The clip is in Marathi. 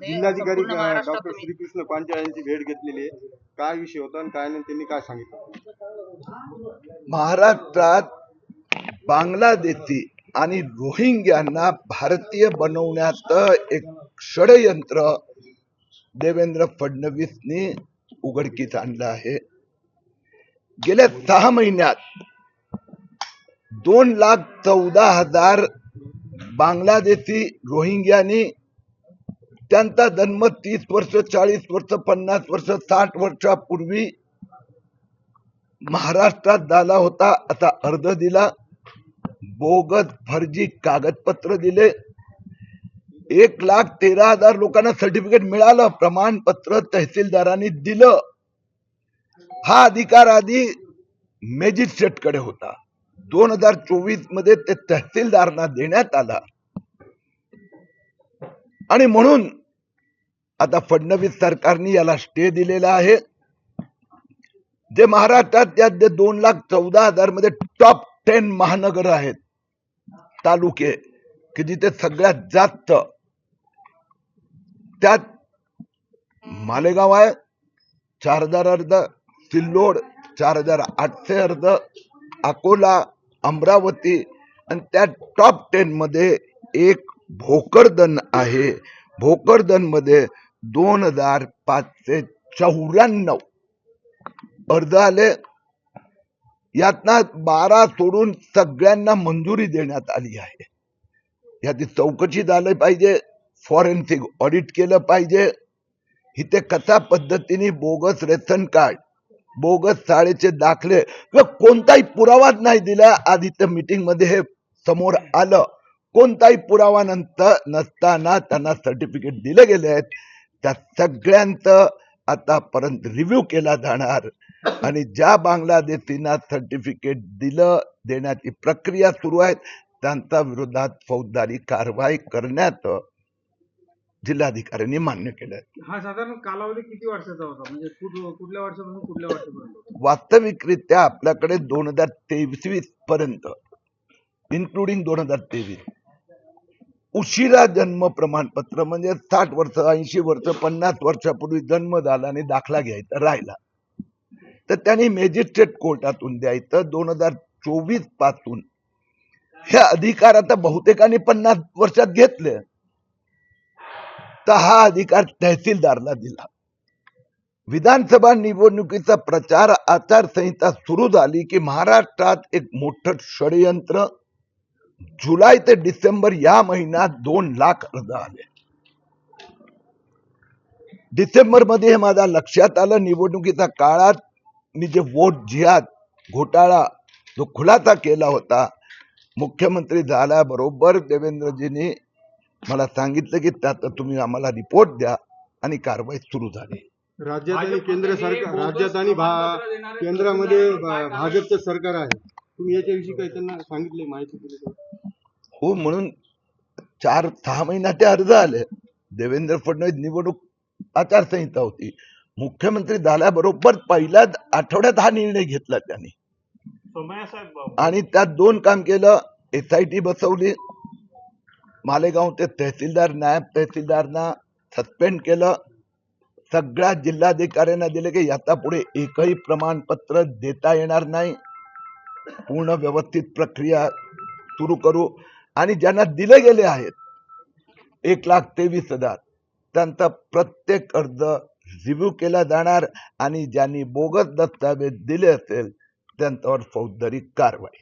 जिल्हाधिकारी डॉक्टर श्रीकृष्ण पांचाळ यांची भेट घेतलेली आहे. काय विषय होता आणि काय नाही त्यांनी काय सांगितलं? महाराष्ट्रात बांगलादेशी आणि रोहिंग्यांना भारतीय बनवण्याचं एक षडयंत्र देवेंद्र फडणवीसनी उघडकीस आणलं आहे. गेल्या 6 महिन्यात 2,14,000 बांगलादेशी रोहिंग्यांनी त्यांचा जन्म 30 वर्ष 40 वर्ष 50 वर्ष 60 वर्षापूर्वी महाराष्ट्रात झाला होता. आता अर्ज दिला, बोगस फर्जी कागदपत्र दिले. 1,13,000 लोकांना सर्टिफिकेट मिळालं, प्रमाणपत्र तहसीलदारांनी दिलं. हा अधिकार आधी मॅजिस्ट्रेट कडे होता. 2024 मध्ये ते तहसीलदारांना देण्यात आला आणि म्हणून आता फडणवीस सरकारने याला स्टे दिलेला आहे. जे महाराष्ट्रात या 2,14,000 मध्ये टॉप 10 महानगर आहेत, तालुके की जिथे सगळ्यात जास्त, त्यात मालेगाव आहे 4,000 अर्ज, सिल्लोड 4,800 अर्ज, अकोला, अमरावती आणि त्या टॉप 10 मध्ये एक भोकरदन आहे. भोकरदन मध्ये 2,594 अर्ज आले. यातना 12 सोडून सगळ्यांना मंजुरी देण्यात आली आहे. याची चौकशी झाली पाहिजे, फॉरेन्सिक ऑडिट केलं पाहिजे. इथे कशा पद्धतीने बोगस रेशन कार्ड, बोगस शाळेचे दाखले कोणताही पुरावाच नाही दिला. आज इथे मीटिंग मध्ये हे समोर आलं. कोणताही पुरावा नसताना त्यांना सर्टिफिकेट दिले गेले आहेत. त्या सगळ्यांचं आतापर्यंत रिव्ह्यू केला जाणार आणि ज्या बांगलादेशींना सर्टिफिकेट देण्याची प्रक्रिया सुरू आहे त्यांच्या विरोधात फौजदारी कारवाई करण्यात जिल्हाधिकाऱ्यांनी मान्य केलं. हा साधारण कालावधी किती वर्षाचा होता, म्हणजे कुठल्या वर्षापासून कुठल्या वर्षापर्यंत? वास्तविकरित्या आपल्याकडे 2023 पर्यंत, इन्क्लुडिंग 2023, उशिरा जन्म प्रमाणपत्र म्हणजे 60 वर्ष 80 वर्ष 50 वर्षापूर्वी जन्म झाला आणि दाखला घ्यायचा राहिला तर त्यांनी मॅजिस्ट्रेट कोर्टातून द्यायचं. 2024 पासून हे अधिकार आता बहुतेकांनी 50 वर्षात घेतले तर हा अधिकार तहसीलदारला दिला. विधानसभा निवडणुकीचा प्रचार आचारसंहिता सुरू झाली की महाराष्ट्रात एक मोठं षडयंत्र. जुलै ते डिसेंबर या महिन्यात 2 लाख अर्ज आले. डिसेंबर मध्ये हे माझ्या लक्षात आलं. निवडणुकीच्या काळात मी जे वोट जिहाद घोटाळा जो खुलासा केला होता, मुख्यमंत्री झाल्याबरोबर देवेंद्रजींनी मला सांगितलं की त्यात तुम्ही आम्हाला रिपोर्ट द्या आणि कारवाई सुरू झाली. राज्यात आणि केंद्र सरकार, राज्यात आणि केंद्रामध्ये भाजपचं सरकार आहे. तुम्ही याच्याविषयी काही त्यांना सांगितले, माहिती दिली? हो, म्हणून 4-6 महिन्यात ते अर्ज आले. देवेंद्र फडणवीस निवडणूक आचारसंहिता होती, मुख्यमंत्री झाल्याबरोबर पहिल्याच आठवड्यात हा निर्णय घेतला त्यांनी आणि त्यात 2 काम केलं. SIT बसवली, मालेगावचे तहसीलदार नायब तहसीलदारांना सस्पेंड केलं, सगळ्या जिल्हाधिकाऱ्यांना दिले की याचा पुढे एकही प्रमाणपत्र देता येणार नाही, पूर्ण व्यवस्थित प्रक्रिया सुरू करू. आणि ज्यांना दिले गेले आहेत 1,23,000 त्यांचा प्रत्येक अर्ज रिव्ह्यू केला जाणार आणि ज्यांनी बोगस दस्तावेज दिले असेल त्यांच्यावर फौजदारी कारवाई.